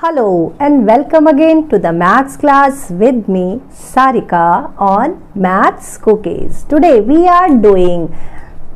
Hello and welcome again to the maths class with me Sarika on Maths Cookies. Today we are doing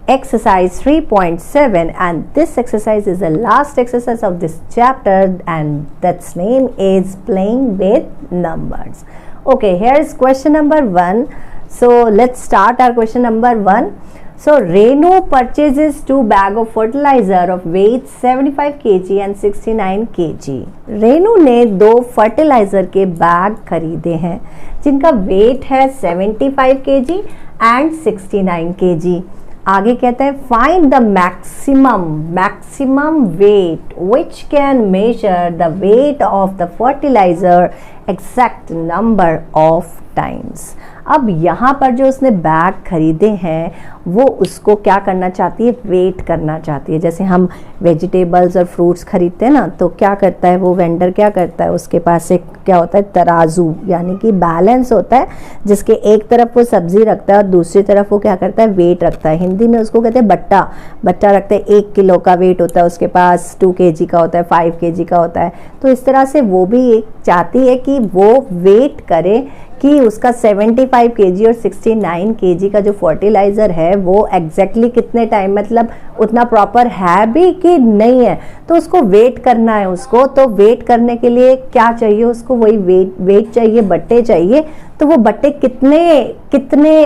exercise 3.7 and this exercise is the last exercise of this chapter and that's name is playing with numbers. Okay, here is question number 1. So let's start our question number 1. So Renu purchases 2 bags of fertilizer of weight 75 kg and 69 kg. Renu ने 2 fertiliser के bag खरीदे हैं जिनका wait है 75 kg and 69 kg. आगे कहता है find the maximum weight which can measure the weight of the fertiliser exact number of times. अब यहाँ पर जो उसने बैग खरीदे हैं वो उसको क्या करना चाहती है, वेट करना चाहती है. जैसे हम वेजिटेबल्स और फ्रूट्स खरीदते हैं ना, तो क्या करता है वो वेंडर, क्या करता है उसके पास एक क्या होता है तराजू, यानी कि बैलेंस होता है जिसके एक तरफ वो सब्जी रखता है और दूसरी तरफ वो क्या करता है वेट रखता है. हिंदी में उसको कहते हैं बट्टा. बट्टा रखते हैं, 1 किलो का वेट होता है उसके पास, 2 kg का होता है, 5 kg का होता है. तो इस तरह से वो भी एक चाहती है कि वो वेट करे कि उसका 75 kg और 69 kg का जो फर्टिलाइज़र है वो एग्जैक्टली कितने टाइम, मतलब उतना प्रॉपर है भी कि नहीं है. तो उसको वेट करना है उसको. तो वेट करने के लिए क्या चाहिए उसको, वही वेट चाहिए, बट्टे चाहिए. तो वो बट्टे कितने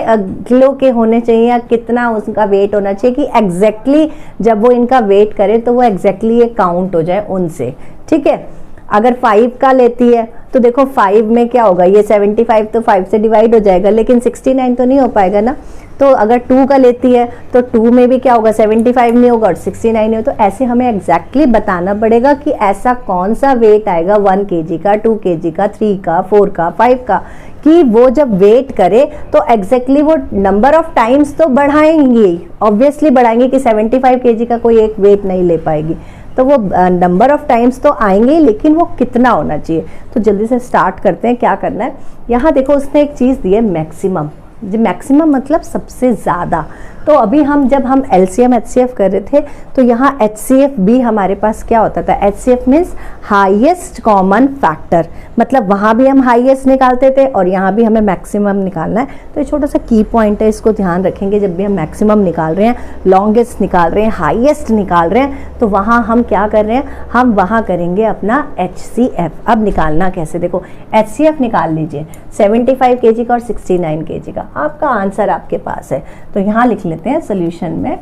किलो के होने चाहिए या कितना उसका वेट होना चाहिए कि एग्जैक्टली जब वो इनका वेट करे तो वो एग्जैक्टली ये काउंट हो जाए उनसे. ठीक है. अगर 5 का लेती है तो देखो 5 में क्या होगा, ये 75 तो 5 से डिवाइड हो जाएगा, लेकिन 69 तो नहीं हो पाएगा ना. तो अगर 2 का लेती है तो 2 में भी क्या होगा, 75 नहीं होगा और 69 नहीं होगा. तो ऐसे हमें एग्जैक्टली बताना पड़ेगा कि ऐसा कौन सा वेट आएगा 1 kg का, 2 kg का, 3 का, 4 का, 5 का, कि वो जब वेट करे तो एग्जैक्टली वो नंबर ऑफ टाइम्स तो बढ़ाएंगे, ऑब्वियसली बढ़ाएंगे कि 75 kg का कोई एक वेट नहीं ले पाएगी. तो वो नंबर ऑफ टाइम्स तो आएंगे, लेकिन वो कितना होना चाहिए. तो जल्दी से स्टार्ट करते हैं. क्या करना है, यहाँ देखो उसने एक चीज़ दी है मैक्सिमम. जो मैक्सिमम मतलब सबसे ज़्यादा. तो अभी जब हम LCM HCF कर रहे थे तो यहाँ HCF भी हमारे पास क्या होता था, HCF means highest common factor. मतलब वहाँ भी हम हाईएस्ट निकालते थे और यहाँ भी हमें मैक्सिमम निकालना है. तो ये छोटा सा की पॉइंट है, इसको ध्यान रखेंगे. जब भी हम मैक्सिमम निकाल रहे हैं, लॉन्गेस्ट निकाल रहे हैं, हाईएस्ट निकाल रहे हैं, तो वहाँ हम क्या कर रहे हैं, हम वहाँ करेंगे अपना HCF. अब निकालना कैसे, देखो HCF निकाल लीजिए 75 kg का और 69 kg का. आपका आंसर आपके पास है. तो यहाँ लिख लेते हैं सोल्यूशन में,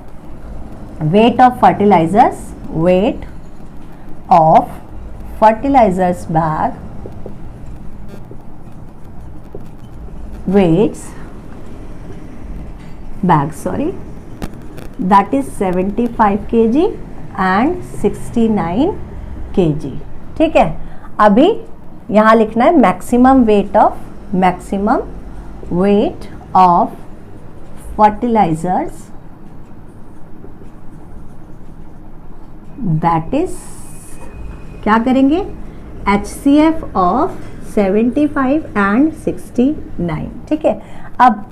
weight of fertilisers, weight of fertilisers bag, weights bag sorry, that is 75 kg and 69 kg. ठीक है. अभी यहाँ लिखना है maximum weight of fertilizers, that is क्या करेंगे, HCF ऑफ 75 एंड 69. ठीक है. अब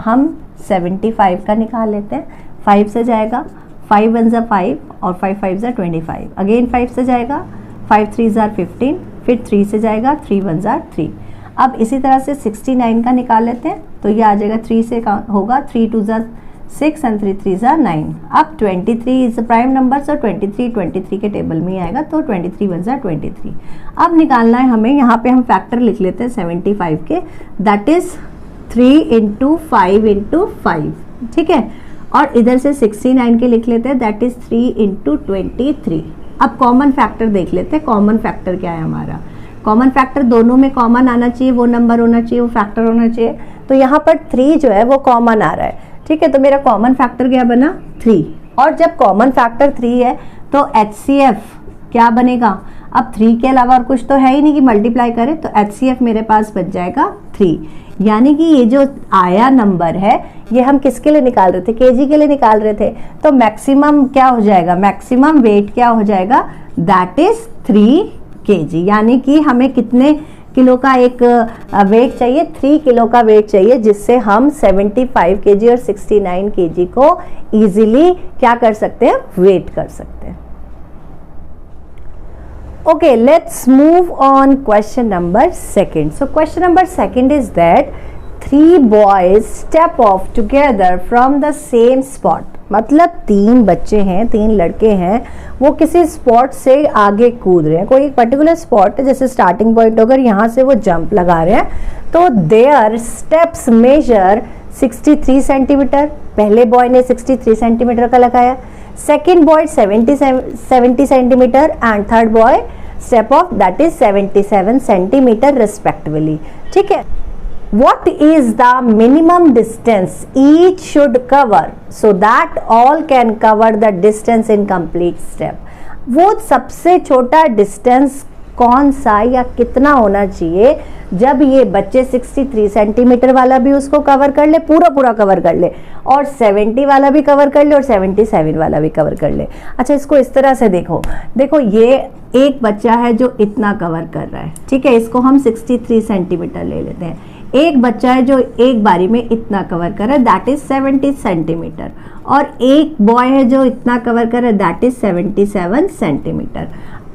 हम 75 का निकाल लेते हैं. 5 से जाएगा, 5 1 ज़ा 5 और 5 5 ज़ा 25. अगेन 5 से जाएगा, 5 3 ज़ा 15, फिर 3 से जाएगा, 3 1 ज़ा 3. अब इसी तरह से 69 का निकाल लेते हैं. तो ये आ जाएगा 3 से होगा, 3 2 ज़ा 6 एंड 3 3 ज़ा 9. अब 23 इज प्राइम नंबर, सो 23 के टेबल में ही आएगा. तो 23 1 ज़ा 23. अब निकालना है हमें, यहाँ पे हम फैक्टर लिख लेते हैं 75 के, दैट इज 3 × 5 × 5. ठीक है. और इधर से 69 के लिख लेते हैं, दैट इज 3 × 23. अब कॉमन फैक्टर देख लेते हैं. कॉमन फैक्टर क्या है हमारा, कॉमन फैक्टर दोनों में कॉमन आना चाहिए, वो नंबर होना चाहिए, वो फैक्टर होना चाहिए. तो यहाँ पर 3 जो है वो कॉमन आ रहा है. ठीक है. तो मेरा कॉमन फैक्टर क्या बना, 3. और जब कॉमन फैक्टर 3 है तो HCF क्या बनेगा, अब 3 के अलावा और कुछ तो है ही नहीं कि मल्टीप्लाई करें. तो HCF मेरे पास बच जाएगा 3. यानी कि ये जो आया नंबर है ये हम किसके लिए निकाल रहे थे, केजी के लिए निकाल रहे थे. तो मैक्सिमम क्या हो जाएगा, मैक्सिमम वेट क्या हो जाएगा, दैट इज 3 kg. यानी कि हमें कितने किलो का एक वेट चाहिए, 3 किलो का वेट चाहिए, जिससे हम 75 kg और 69 kg को इजीली क्या कर सकते हैं, वेट कर सकते हैं. Okay, let's move on question number second. So question number second is that three boys step off together from the same spot. मतलब तीन बच्चे हैं, तीन लड़के हैं, वो किसी स्पॉट से आगे कूद रहे हैं. कोई एक पर्टिकुलर स्पॉट है, जैसे स्टार्टिंग पॉइंट अगर यहाँ से वो जंप लगा रहे हैं, तो देयर स्टेप्स मेजर 63 सेंटीमीटर. पहले बॉय ने 63 सेंटीमीटर का लगाया, second boy 70 centimetre and third boy step of that is 77 centimetre respectively. ठीक है. What is the minimum distance each should cover so that all can cover the distance in complete step? वो सबसे छोटा distance कौन सा या कितना होना चाहिए जब ये बच्चे 63 सेंटीमीटर वाला भी उसको कवर कर ले, पूरा कवर कर ले, और 70 वाला भी कवर कर ले, और 77 वाला भी कवर कर ले. अच्छा, इसको इस तरह से देखो ये एक बच्चा है जो इतना कवर कर रहा है. ठीक है, इसको हम 63 सेंटीमीटर ले लेते हैं. एक बच्चा है जो एक बारी में इतना कवर कर रहा है, दैट इज 70 सेंटीमीटर, और एक बॉय है जो इतना कवर कर रहा है, दैट इज 77 सेंटीमीटर.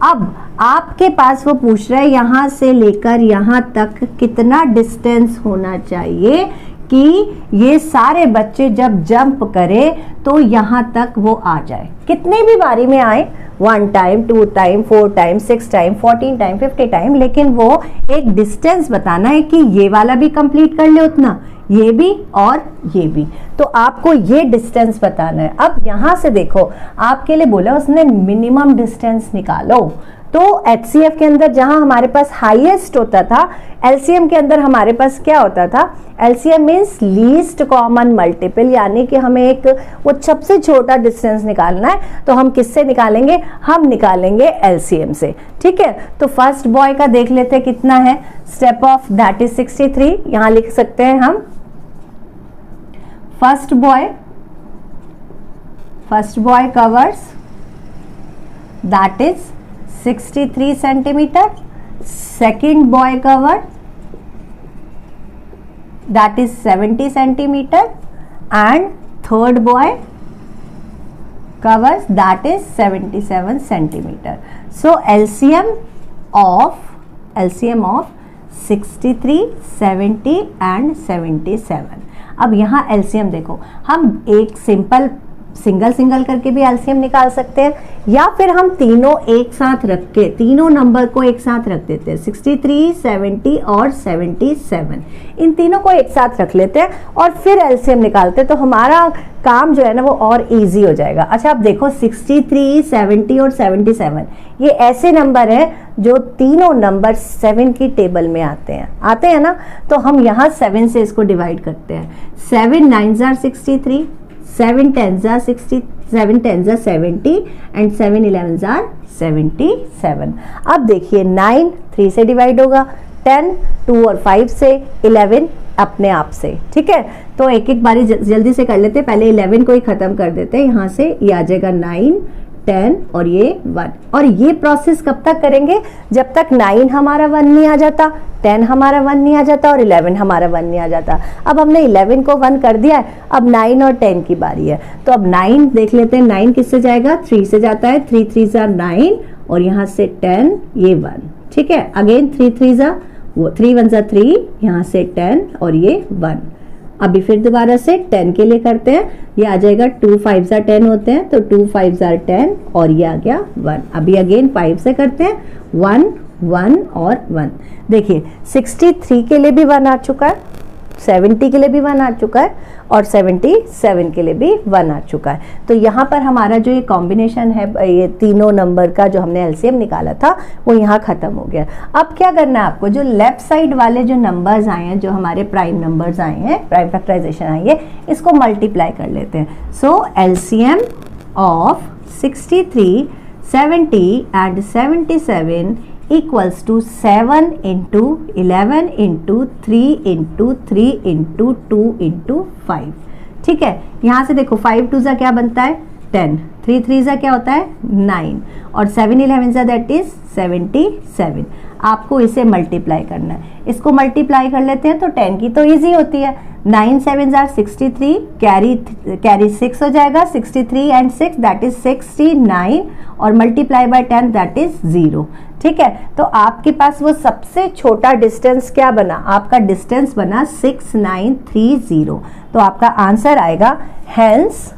अब आपके पास वो पूछ रहा है यहाँ से लेकर यहाँ तक कितना डिस्टेंस होना चाहिए कि ये सारे बच्चे जब जंप करें तो यहाँ तक वो आ जाए. कितने भी बारी में आए, 1 time, 2 time, 4 time, 6 time, 14 time, 50 time, लेकिन वो एक डिस्टेंस बताना है कि ये वाला भी कंप्लीट कर ले उतना, ये भी और ये भी. तो आपको ये डिस्टेंस बताना है. अब यहाँ से देखो, आपके लिए बोला उसने मिनिमम डिस्टेंस निकालो. तो HCF के अंदर जहां हमारे पास हाईएस्ट होता था, LCM के अंदर हमारे पास क्या होता था? LCM means least common multiple, यानी कि हमें एक वो सबसे छोटा डिस्टेंस निकालना है. तो हम किससे निकालेंगे? हम निकालेंगे LCM से. ठीक है, तो फर्स्ट बॉय का देख लेते हैं कितना है. Step of that is 63. यहां लिख सकते हैं हम first boy covers that is 63 centimetre. Second boy cover that is 70 centimeter and third boy covers that is 77 centimeter. So LCM of 63, 70 and 77. अब यहाँ LCM देखो, हम एक सिंगल करके भी LCM निकाल सकते हैं, या फिर हम तीनों एक साथ रख के तीनों नंबर को एक साथ रख देते हैं. 63, 70 और 77, इन तीनों को एक साथ रख लेते हैं और फिर LCM निकालते हैं, तो हमारा काम जो है ना वो और इजी हो जाएगा. अच्छा, अब देखो 63, 70 और 77 ये ऐसे नंबर हैं जो तीनों नंबर 7 की टेबल में आते हैं ना. तो हम यहाँ 7 से इसको डिवाइड करते हैं. 7 9s are 63, 7 10s are 60, 7 10s are 70 and 7 11s are 77. अब देखिए 9 3 से डिवाइड होगा, 10 2 और 5 से, 11 अपने आप से. ठीक है, तो एक एक बारी जल्दी से कर लेते हैं. पहले 11 को ही खत्म कर देते हैं. यहाँ से ये आ जाएगा 9, 10 और ये 1. और ये प्रोसेस कब तक करेंगे? जब तक 9 हमारा 1 नहीं आ जाता, 10 हमारा 1 नहीं आ जाता और 11 हमारा 1 नहीं आ जाता. अब हमने 11 को 1 कर दिया है, अब 9 और 10 की बारी है. तो अब 9 देख लेते हैं. 9 किससे जाएगा? 3 से जाता है. 3 3s are 9 और यहाँ से 10, ये 1. ठीक है, अगेन 3 1s are 3, यहाँ से 10 और ये 1. अभी फिर दोबारा से 10 के लिए करते हैं. ये आ जाएगा 2 5s are 10 होते हैं, तो 2 5s are 10 और ये आ गया 1. अभी अगेन 5 से करते हैं. 1 1 और 1. देखिए 63 के लिए भी 1 आ चुका है, 70 के लिए भी 1 आ चुका है और 77 के लिए भी 1 आ चुका है. तो यहाँ पर हमारा जो ये कॉम्बिनेशन है, ये तीनों नंबर का जो हमने LCM निकाला था वो यहाँ खत्म हो गया. अब क्या करना है आपको? जो लेफ्ट साइड वाले जो नंबर्स आए हैं, जो हमारे प्राइम नंबर्स आए हैं, प्राइम फैक्टराइजेशन आई है, इसको मल्टीप्लाई कर लेते हैं. सो LCM of 63, 70 and 77 equals to 7 into 11 into 3 into 3 into 2 into 5. ठीक है, यहाँ से देखो 5 2s क्या बनता है? 10, 3 3s क्या होता है? 9 और 7 11s दैट इज 77. आपको इसे मल्टीप्लाई करना है। इसको मल्टीप्लाई कर लेते हैं तो 10 की तो इजी होती है, 9 7 जार 63, कैरी 6 हो जाएगा, 63 एंड 6 दैट इज 69 और मल्टीप्लाई बाय 10 दैट इज 0। ठीक है, तो आपके पास वो सबसे छोटा डिस्टेंस क्या बना, आपका डिस्टेंस बना 6930। तो आपका आंसर आएगा hence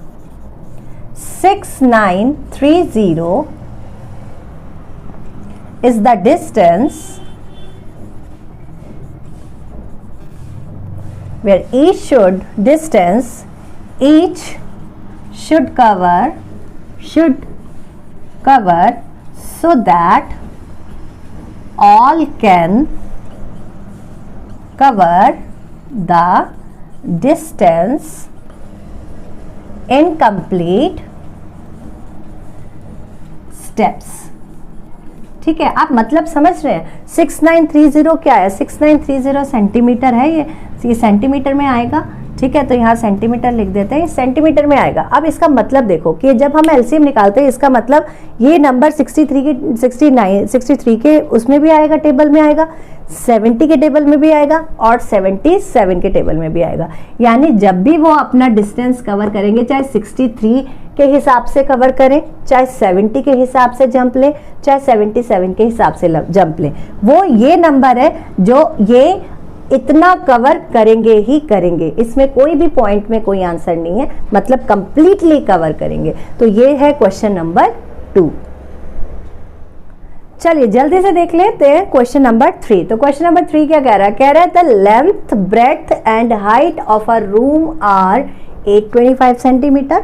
6930 is the distance where each should cover so that all can cover the distance in complete steps। ठीक है, आप मतलब समझ रहे हैं। 6930 क्या है, 6930 सेंटीमीटर है, ये सेंटीमीटर में आएगा। ठीक है, तो यहाँ सेंटीमीटर लिख देते हैं, ये सेंटीमीटर में आएगा। अब इसका मतलब देखो कि जब हम एलसीएम निकालते हैं, इसका मतलब ये नंबर 63 के उसमें भी आएगा, टेबल में आएगा, 70 के टेबल में भी आएगा और 77 के टेबल में भी आएगा। यानी जब भी वो अपना डिस्टेंस कवर करेंगे, चाहे 63 के हिसाब से कवर करें, चाहे 70 के हिसाब से जंप लें, चाहे 77 के हिसाब से जंप लें, वो ये नंबर है जो ये इतना कवर करेंगे ही करेंगे। इसमें कोई भी पॉइंट में कोई आंसर नहीं है, मतलब कंप्लीटली कवर करेंगे। तो ये है क्वेश्चन नंबर 2। चलिए जल्दी से देख लेते हैं क्वेश्चन नंबर 3। तो क्वेश्चन नंबर 3 क्या कह रहा है, कह रहा है the length breadth and height of a room are 825 centimetre,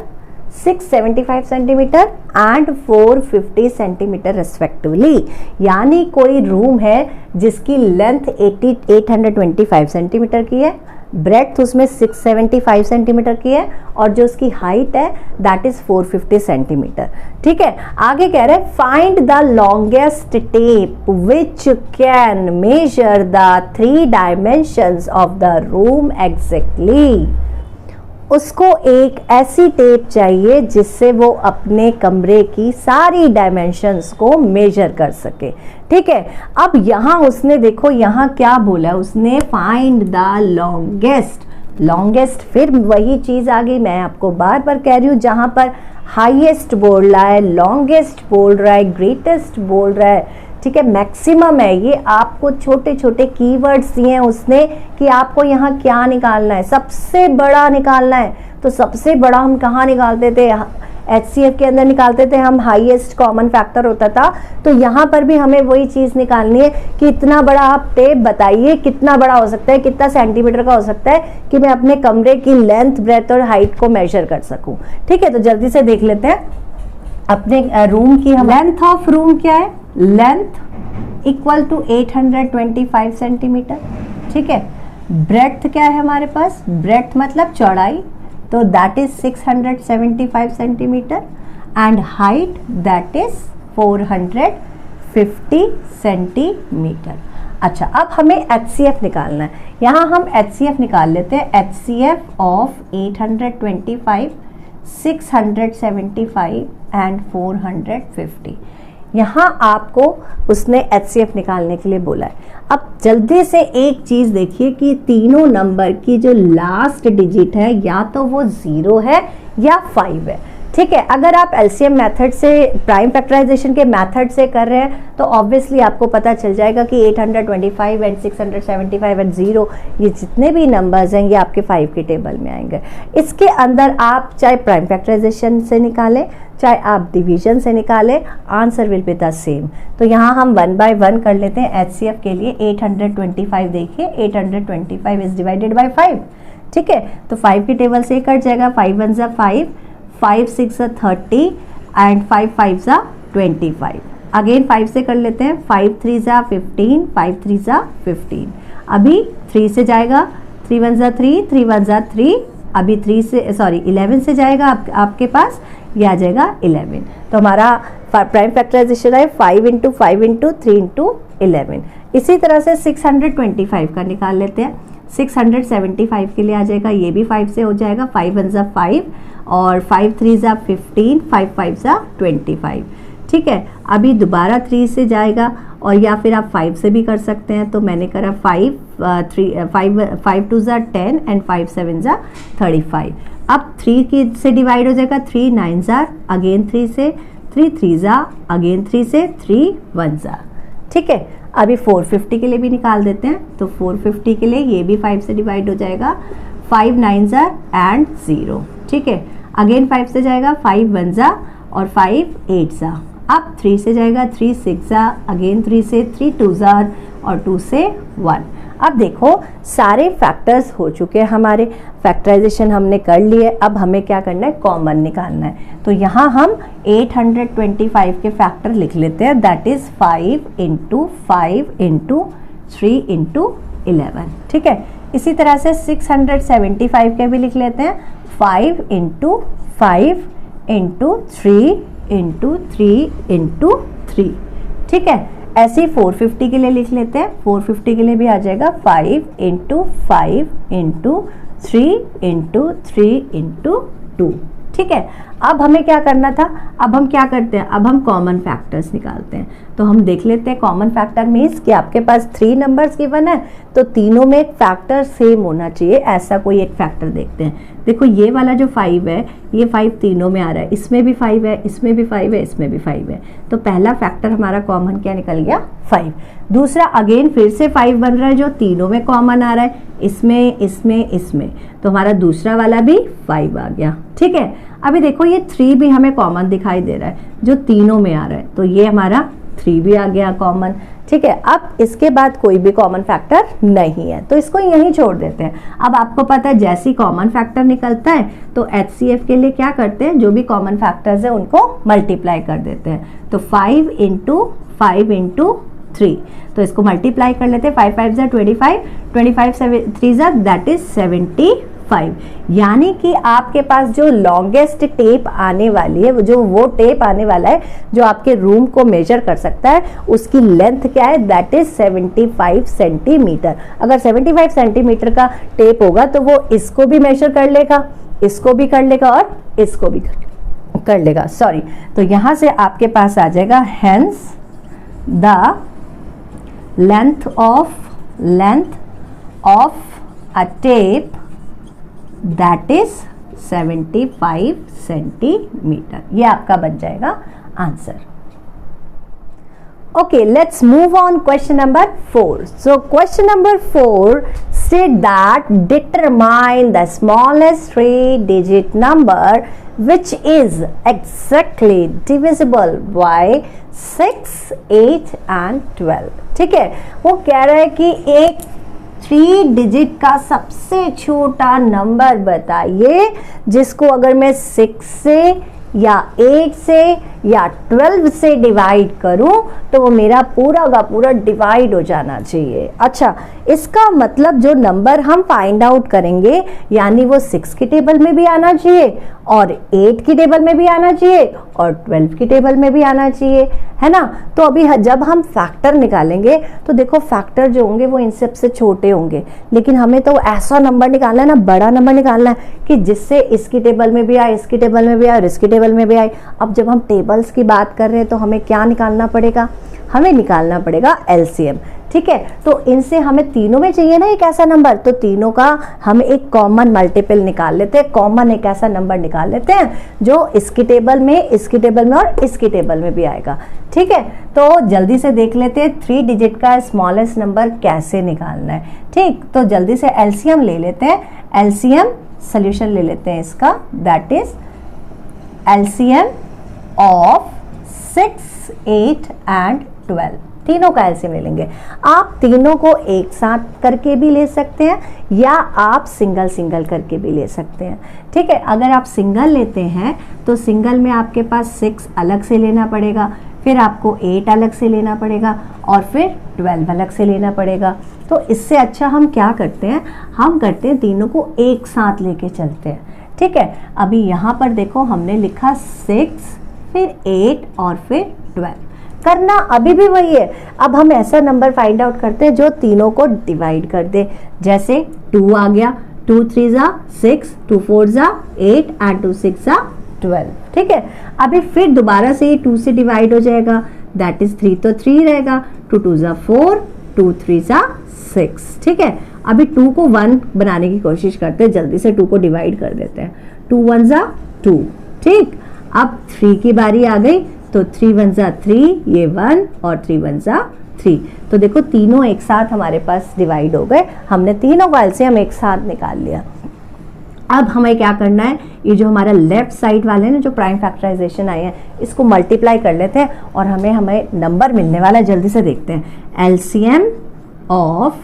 675 centimetre and 450 centimetre respectively. यानी कोई रूम है जिसकी लेंथ 825 सेंटीमीटर की है, ब्रेड्थ उसमें 675 सेंटीमीटर की है और जो उसकी हाइट है दैट इज 450 सेंटीमीटर। ठीक है, आगे कह रहे हैं find the longest tape which can measure the 3 dimensions of the room exactly. उसको एक ऐसी टेप चाहिए जिससे वो अपने कमरे की सारी डायमेंशंस को मेजर कर सके। ठीक है, अब यहाँ उसने देखो यहाँ क्या बोला, उसने फाइंड द लॉन्गेस्ट, फिर वही चीज आ गई। मैं आपको बार बार कह रही हूँ, जहां पर हाईएस्ट बोल रहा है, लॉन्गेस्ट बोल रहा है, ग्रेटेस्ट बोल रहा है, ठीक है, मैक्सिमम है, ये आपको छोटे छोटे कीवर्ड्स दिए हैं उसने कि आपको यहाँ क्या निकालना है, सबसे बड़ा निकालना है। तो सबसे बड़ा हम कहाँ निकालते थे, HCF के अंदर निकालते थे हम, हाईएस्ट कॉमन फैक्टर होता था। तो यहाँ पर भी हमें वही चीज़ निकालनी है कि इतना बड़ा आप टेप बताइए कितना बड़ा हो सकता है, कितना सेंटीमीटर का हो सकता है कि मैं अपने कमरे की लेंथ ब्रेथ और हाइट को मेजर कर सकूँ। ठीक है, तो जल्दी से देख लेते हैं अपने रूम की। हम लेंथ ऑफ रूम क्या है, लेंथ इक्वल टू 825 सेंटीमीटर। ठीक है, ब्रेड्थ क्या है हमारे पास, ब्रेड्थ मतलब चौड़ाई, तो that is 675 centimetre and height that is 450 centimetre. अच्छा, अब हमें HCF निकालना है। यहाँ हम HCF निकाल लेते हैं। HCF of 825, 675 and 450। यहाँ आपको उसने HCF निकालने के लिए बोला है। अब जल्दी से एक चीज देखिए कि तीनों नंबर की जो लास्ट डिजिट है या तो वो 0 है या 5 है। ठीक है, अगर आप एलसीएम मेथड से, प्राइम फैक्टराइजेशन के मेथड से कर रहे हैं तो ऑब्वियसली आपको पता चल जाएगा कि 825 एंड 675 एंड 0 ये जितने भी नंबर्स हैं ये आपके 5 के टेबल में आएंगे। इसके अंदर आप चाहे प्राइम फैक्टराइजेशन से निकालें चाहे आप डिवीजन से निकालें, answer will be the same. तो यहाँ हम 1 बाय 1 कर लेते हैं। HCF के लिए 825 देखिए, 825 इज डिवाइडेड बाय 5। ठीक है, तो 5 की टेबल से कट जाएगा, 5 1 जा 5, 5 6 जा 30 एंड 5 5 जा 25। अगेन 5 से कर लेते हैं, 5 3 जा 15, 5 3 जा 15। अभी 3 से जाएगा, 3 1 जा 3, 3 1 जा 3। अभी 11 से जाएगा आपके पास, ये आ जाएगा 11। तो हमारा प्राइम फैक्टराइजेशन है 5 इंटू 5 इंटू 3 इंटू 11। इसी तरह से 625 का निकाल लेते हैं। 675 के लिए आ जाएगा, ये भी 5 से हो जाएगा, 5 1 जा 5 और 5 3 जा 15, 5 5 जा 25। ठीक है, अभी दोबारा 3 से जाएगा और या फिर आप 5 से भी कर सकते हैं। तो मैंने करा 5 2 ज़ा 10 एंड 5 7 ज़ा 35। अब 3 से डिवाइड हो जाएगा, 3 9 ज़ा अगेन 3 से, 3 3 ज़ा अगेन 3 से, 3 1 ज़ा। ठीक है, अभी 450 के लिए भी निकाल देते हैं। तो 450 के लिए ये भी 5 से डिवाइड हो जाएगा, 5 9 ज़ा एंड 0। ठीक है, अगेन 5 से जाएगा, 5 1 ज़ा और 5 8 ज़ा। अब 3 से जाएगा, 3 6 ज़ा अगेन 3 से, 3 2 ज़ा और 2 से 1। अब देखो सारे फैक्टर्स हो चुके हैं हमारे, फैक्टराइजेशन हमने कर लिए। अब हमें क्या करना है, कॉमन निकालना है। तो यहाँ हम 825 के फैक्टर लिख लेते हैं, that is 5 into 5 into 3 into 11। ठीक है, इसी तरह से 675 के भी लिख लेते हैं, 5 इंटू 5 इंटू 3 इंटू 3 इंटू 3। ठीक है, ऐसे ही 450 के लिए लिख लेते हैं। 450 के लिए भी आ जाएगा 5 इंटू 5 इंटू 3 इंटू 3 इंटू 2। ठीक है, अब हमें क्या करना था, अब हम क्या करते हैं, अब हम कॉमन फैक्टर्स निकालते हैं। तो हम देख लेते हैं कॉमन फैक्टर मीन्स कि आपके पास 3 नंबर्स गिवन है, तो तीनों में एक फैक्टर सेम होना चाहिए, ऐसा कोई एक फैक्टर देखते हैं। देखो ये वाला जो 5 है, ये 5 तीनों में आ रहा है, इसमें भी 5 है, इसमें भी 5 है, इसमें भी 5 है। तो पहला फैक्टर हमारा कॉमन क्या निकल गया, 5। दूसरा अगेन फिर से 5 बन रहा है जो तीनों में कॉमन आ रहा है, इसमें इसमें इसमें, तो हमारा दूसरा वाला भी 5 आ गया। ठीक है, अभी देखो ये 3 भी हमें कॉमन दिखाई दे रहा है जो तीनों में आ रहा है, तो ये हमारा 3 भी आ गया कॉमन। ठीक है, अब इसके बाद कोई भी कॉमन फैक्टर नहीं है, तो इसको यहीं छोड़ देते हैं। अब आपको पता है जैसे ही कॉमन फैक्टर निकलता है तो HCF के लिए क्या करते हैं, जो भी कॉमन फैक्टर्स है उनको मल्टीप्लाई कर देते हैं। तो 5 इंटू 5 इंटू 3, तो इसको मल्टीप्लाई कर लेते हैं। 5 5 ज़ा 25, 25 3 ज़ा दैट इज 75। यानी कि आपके पास जो लॉन्गेस्ट टेप आने वाली है, जो वो टेप आने वाला है जो आपके रूम को मेजर कर सकता है, उसकी लेंथ क्या है, दैट इज 75 सेंटीमीटर। अगर 75 सेंटीमीटर का टेप होगा तो वो इसको भी मेजर कर लेगा, इसको भी कर लेगा और इसको भी कर लेगा, सॉरी। तो यहां से आपके पास आ जाएगा hence the length of a tape that is 75 centimetre. ये आपका बन जाएगा answer. Okay, let's move on question number 4. So question number 4 state that determine the smallest 3-digit number which is exactly divisible by 6, 8 and 12. ठीक है, वो कह रहा है कि एक 3 डिजिट का सबसे छोटा नंबर बताइए जिसको अगर मैं 6 से या 8 से या 12 से डिवाइड करूं तो वो मेरा पूरा का पूरा डिवाइड हो जाना चाहिए। अच्छा, इसका मतलब जो नंबर हम फाइंड आउट करेंगे यानी वो 6 की टेबल में भी आना चाहिए और 8 की टेबल में भी आना चाहिए और 12 की टेबल में भी आना चाहिए, है ना। तो अभी जब हम फैक्टर निकालेंगे तो देखो फैक्टर जो होंगे वो इन सबसे छोटे होंगे, लेकिन हमें तो ऐसा नंबर निकालना है ना, बड़ा नंबर निकालना है कि जिससे इसकी टेबल में भी आए, इसकी टेबल में भी आए और इसकी टेबल में भी आए। अब जब हम टेबल्स की बात कर रहे हैं तो हमें क्या निकालना पड़ेगा, हमें निकालना पड़ेगा LCM। ठीक है, तो इनसे हमें तीनों में चाहिए ना एक ऐसा नंबर, तो तीनों का हम एक कॉमन मल्टीपल निकाल लेते हैं, कॉमन एक ऐसा नंबर निकाल लेते हैं जो इसकी टेबल में, इसकी टेबल में और इसकी टेबल में भी आएगा। ठीक है, तो जल्दी से देख लेते हैं 3 डिजिट का स्मॉलेस्ट नंबर कैसे निकालना है। ठीक, तो जल्दी से LCM ले लेते हैं, LCM सोल्यूशन ले लेते हैं इसका, that is LCM of 6, 8 and 12। तीनों का LCM ले लेंगे। आप तीनों को एक साथ करके भी ले सकते हैं या आप सिंगल सिंगल करके भी ले सकते हैं। ठीक है, अगर आप सिंगल लेते हैं तो सिंगल में आपके पास 6 अलग से लेना पड़ेगा, फिर आपको 8 अलग से लेना पड़ेगा और फिर 12 अलग से लेना पड़ेगा। तो इससे अच्छा हम क्या करते हैं, हम करते हैं तीनों को एक साथ लेके चलते हैं। ठीक है, अभी यहाँ पर देखो हमने लिखा 6 फिर 8 और फिर 12, करना अभी भी वही है। अब हम ऐसा नंबर फाइंड आउट करते हैं जो तीनों को डिवाइड कर दे, जैसे 2 आ गया, 2 3 ज़ा 6, 2 4 ज़ा 8 एंड 2 6 ज़ा 12। ठीक है, अभी फिर दोबारा से ये 2 से डिवाइड हो जाएगा, दैट इज 3 तो 3 रहेगा, 2 2 ज़ा 4, 2 3 ज़ा 6। ठीक है, अभी 2 को 1 बनाने की कोशिश करते हैं, जल्दी से 2 को डिवाइड कर देते हैं। 2 1 ज़ा 2। ठीक, अब 3 की बारी आ गई, तो 3 1 ज़ा 3, ये 1 और 3 1 ज़ा 3। तो देखो तीनों एक साथ हमारे पास डिवाइड हो गए, हमने तीनों का एलसीएम एक साथ निकाल लिया। अब हमें क्या करना है, ये जो हमारा लेफ्ट साइड वाले ना जो प्राइम फैक्टराइजेशन आए हैं, इसको मल्टीप्लाई कर लेते हैं और हमें नंबर मिलने वाला है। जल्दी से देखते हैं। LCM of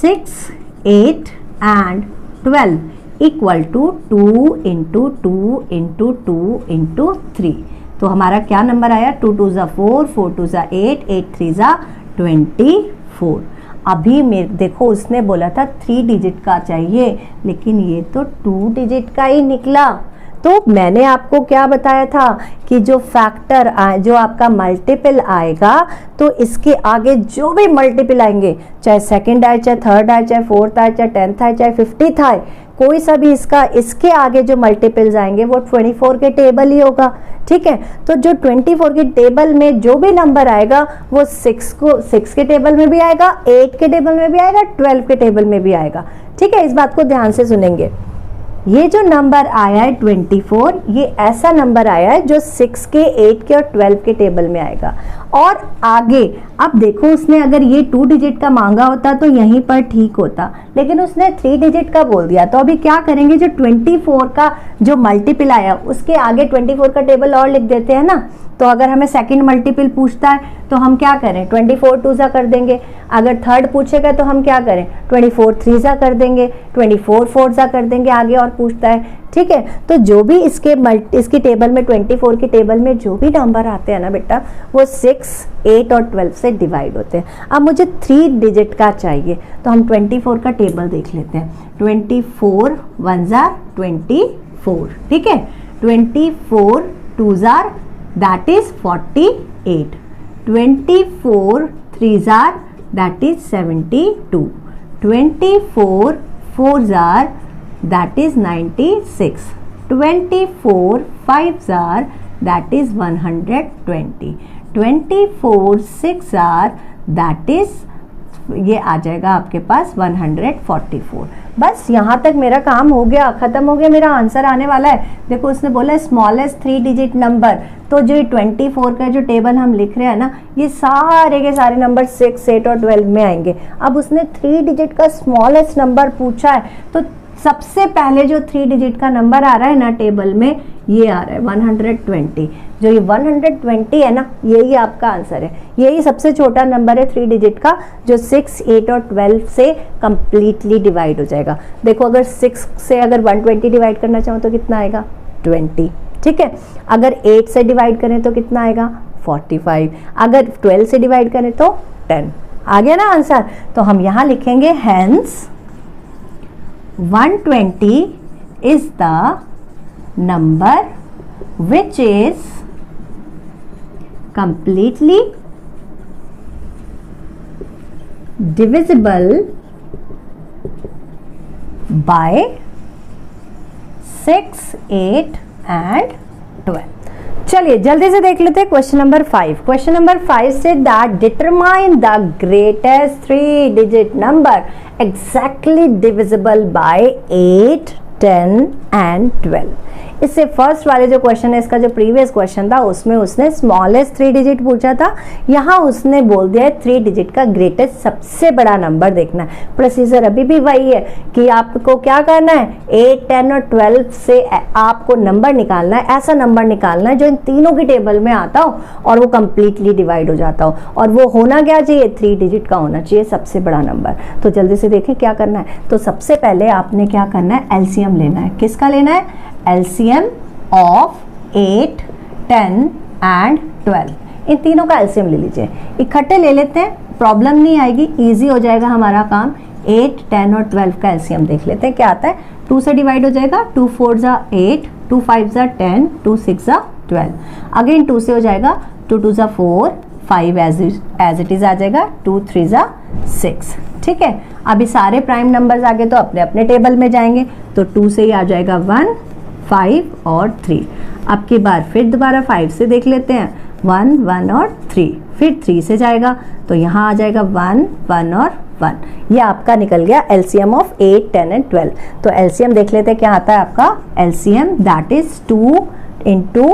6, 8 and 12 equal to 2 into 2 into 2 into 3। तो हमारा क्या नंबर आया, 2 2 ज़ा 4, 4 2 ज़ा 8, 8 3 ज़ा 24। अभी देखो उसने बोला था 3 डिजिट का चाहिए, लेकिन ये तो 2 डिजिट का ही निकला। तो मैंने आपको क्या बताया था कि जो फैक्टर जो आपका मल्टीपल आएगा, तो इसके आगे जो भी मल्टीपल आएंगे, चाहे सेकंड आए, चाहे थर्ड आए, चाहे फोर्थ आए, चाहे 10th आए, चाहे 50th आए, कोई सा भी इसके आगे जो मल्टीपल्स आएंगे वो 24 के टेबल ही होगा। ठीक है, तो जो 24 के टेबल में जो भी नंबर आएगा वो 6 के टेबल में भी आएगा, 8 के टेबल में भी आएगा, 12 के टेबल में भी आएगा। ठीक है, इस बात को ध्यान से सुनेंगे। ये जो नंबर आया है 24, ये ऐसा नंबर आया है जो 6 के, 8 के और 12 के टेबल में आएगा। और आगे अब देखो, उसने अगर ये 2 डिजिट का मांगा होता तो यहीं पर ठीक होता, लेकिन उसने 3 डिजिट का बोल दिया। तो अभी क्या करेंगे, जो 24 का जो मल्टीपल आया उसके आगे 24 का टेबल और लिख देते हैं ना। तो अगर हमें सेकंड मल्टीपल पूछता है तो हम क्या करें, 24 2 ज़ा कर देंगे। अगर थर्ड पूछेगा तो हम क्या करें, 24 3 ज़ा कर देंगे, 24 4 ज़ा कर देंगे, आगे और पूछता है। ठीक है, तो जो भी इसकी टेबल में 24 की टेबल में जो भी नंबर आते हैं ना बेटा, वो 6, 8 और 12 से डिवाइड होते हैं। अब मुझे 3 डिजिट का चाहिए, तो हम 24 का टेबल देख लेते हैं। 24 1 ज़ा 24। ठीक है, 24 2 ज़ा that is 48, 24 3 ज़ा that is 72, 24 4 ज़ा that is 96, 24 5 ज़ा that is 120, 24 6 ज़ा that is ये आ जाएगा आपके पास 144। बस यहाँ तक मेरा काम हो गया, खत्म हो गया, मेरा आंसर आने वाला है। देखो उसने बोला स्मॉलेस्ट 3 डिजिट नंबर, तो जो 24 का जो टेबल हम लिख रहे हैं ना, ये सारे के सारे नंबर 6 8 और 12 में आएंगे। अब उसने 3 डिजिट का स्मॉलेस्ट नंबर पूछा है, तो सबसे पहले जो 3 डिजिट का नंबर आ रहा है ना टेबल में, ये आ रहा है 120। जो ये 120 है ना, यही आपका आंसर है। यही सबसे छोटा नंबर है 3 डिजिट का, जो 6 8 और 12 से कंप्लीटली डिवाइड हो जाएगा। देखो अगर 6 से अगर 120 डिवाइड करना चाहो तो कितना आएगा, 20। ठीक है, अगर 8 से डिवाइड करें तो कितना आएगा, 45। अगर 12 से डिवाइड करें तो 10। आ गया ना आंसर। तो हम यहाँ लिखेंगे hence 120 is the number which is completely divisible by 6 8 and 12। चलिए जल्दी से देख लेते हैं question number 5। Question number 5 say that determine the greatest 3 digit number exactly divisible by 8, 10 and 12। इससे फर्स्ट वाले जो क्वेश्चन है, इसका जो प्रीवियस क्वेश्चन था उसमें उसने स्मॉलेस्ट 3 डिजिट पूछा था, यहाँ उसने बोल दिया है 3 डिजिट का ग्रेटेस्ट सबसे बड़ा नंबर देखना है। प्रोसीजर अभी भी वही है कि आपको क्या करना है, 8, 10 और 12 से आपको नंबर निकालना है, ऐसा नंबर निकालना है जो इन तीनों की टेबल में आता हो और वो कंप्लीटली डिवाइड हो जाता हो, और वो होना क्या चाहिए, 3 डिजिट का होना चाहिए सबसे बड़ा नंबर। तो जल्दी से देखें क्या करना है। तो सबसे पहले आपने क्या करना है, एलसीएम लेना है। किसका लेना है, एलसीएम ऑफ 8, 10 एंड 12। इन तीनों का एलसीएम ले लीजिए, इकट्ठे ले लेते हैं, प्रॉब्लम नहीं आएगी, इजी हो जाएगा हमारा काम। 8, 10 और 12 का एलसीएम देख लेते हैं क्या आता है। 2 से डिवाइड हो जाएगा, 2 4 ज़ा 8, 2 5 ज़ा 10, 2 6 ज़ा 12। अगेन 2 से हो जाएगा, 2 2 ज़ा 4, 5 एज इट इज आ जाएगा, 2 3 ज़ा 6। ठीक है, अभी सारे प्राइम नंबर्स आगे तो अपने अपने टेबल में जाएंगे, तो 2 से ही आ जाएगा 1, 5 और 3। अब की बार फिर दोबारा 5 से देख लेते हैं, 1 1 और 3, फिर 3 से जाएगा तो यहाँ आ जाएगा 1 1 और 1। ये आपका निकल गया एलसीएम ऑफ 8 10 एंड 12। तो एलसीएम देख लेते हैं क्या आता है आपका LCM, that is 2 into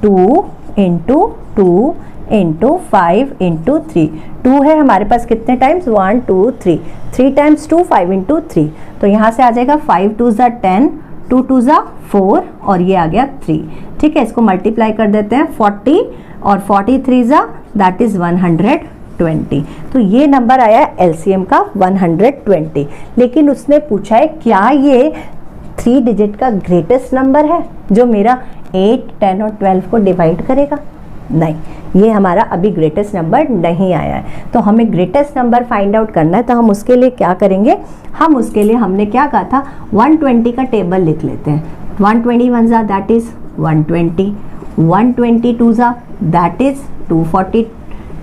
2 into 2 into 5 into 3। 2 है हमारे पास कितने टाइम्स, 1 2 3, 3 टाइम्स 2 5 इंटू 3। तो यहाँ से आ जाएगा 5 2 ज़ा 10, 2 2 ज़ा 4 और ये आ गया 3। ठीक है, इसको मल्टीप्लाई कर देते हैं 40 और 43 ज़ा दैट इज 120। तो ये नंबर आया एलसीएम का 120। लेकिन उसने पूछा है क्या ये 3 डिजिट का ग्रेटेस्ट नंबर है जो मेरा 8 10 और 12 को डिवाइड करेगा? नहीं, ये हमारा अभी ग्रेटेस्ट नंबर नहीं आया है। तो हमें ग्रेटेस्ट नंबर फाइंड आउट करना है, तो हम उसके लिए क्या करेंगे, हम उसके लिए हमने क्या कहा था 120 का टेबल लिख लेते हैं। 121 ज़ा दैट इज 120, 122 ज़ा दैट इज 240,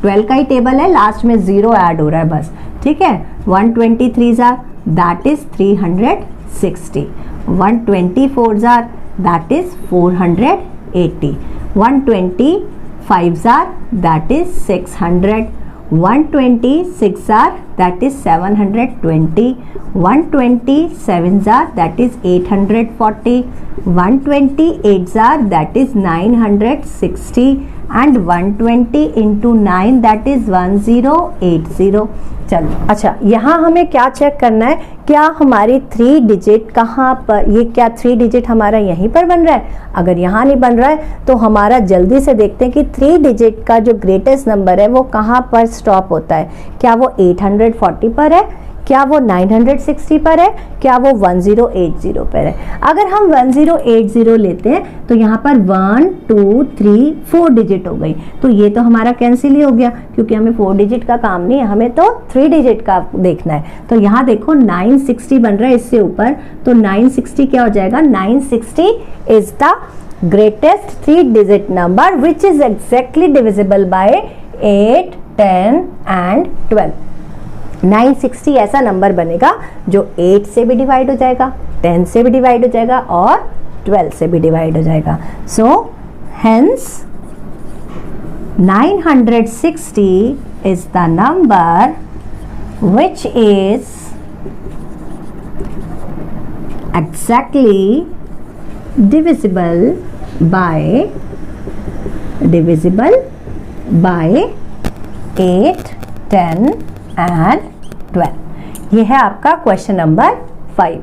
12 का ही टेबल है, लास्ट में 0 ऐड हो रहा है बस। ठीक है, 123 ज़ा दैट इज 360, 124 ज़ा दैट इज 480, 125 ज़ार दैट इज 600, 126 ज़ार दैट इज 720, 127 ज़ार दैट इज 840, 128 ज़ार that is 960 and 120 into 9 that is 1080। चलो अच्छा, यहाँ हमें क्या चेक करना है, क्या हमारी 3 डिजिट कहाँ पर, ये क्या 3 डिजिट हमारा यहीं पर बन रहा है? अगर यहाँ नहीं बन रहा है तो हमारा जल्दी से देखते हैं कि 3 डिजिट का जो ग्रेटेस्ट नंबर है वो कहाँ पर स्टॉप होता है। क्या वो 840 पर है, क्या वो 960 पर है, क्या वो 1080 पर है? अगर हम 1080 लेते हैं तो यहाँ पर 1 2 3 4 डिजिट हो गई, तो ये तो हमारा कैंसिल ही हो गया क्योंकि हमें 4 डिजिट का काम नहीं है, हमें तो 3 डिजिट का देखना है। तो यहाँ देखो 960 बन रहा है इससे ऊपर, तो 960 क्या हो जाएगा, 960 is the greatest 3 digit number which is exactly divisible by 8 10 and 12। 960 ऐसा नंबर बनेगा जो 8 से भी डिवाइड हो जाएगा, 10 से भी डिवाइड हो जाएगा और 12 से भी डिवाइड हो जाएगा। So hence 960 is the number which is exactly divisible by 8 10 and 12। ये है आपका क्वेश्चन नंबर 5।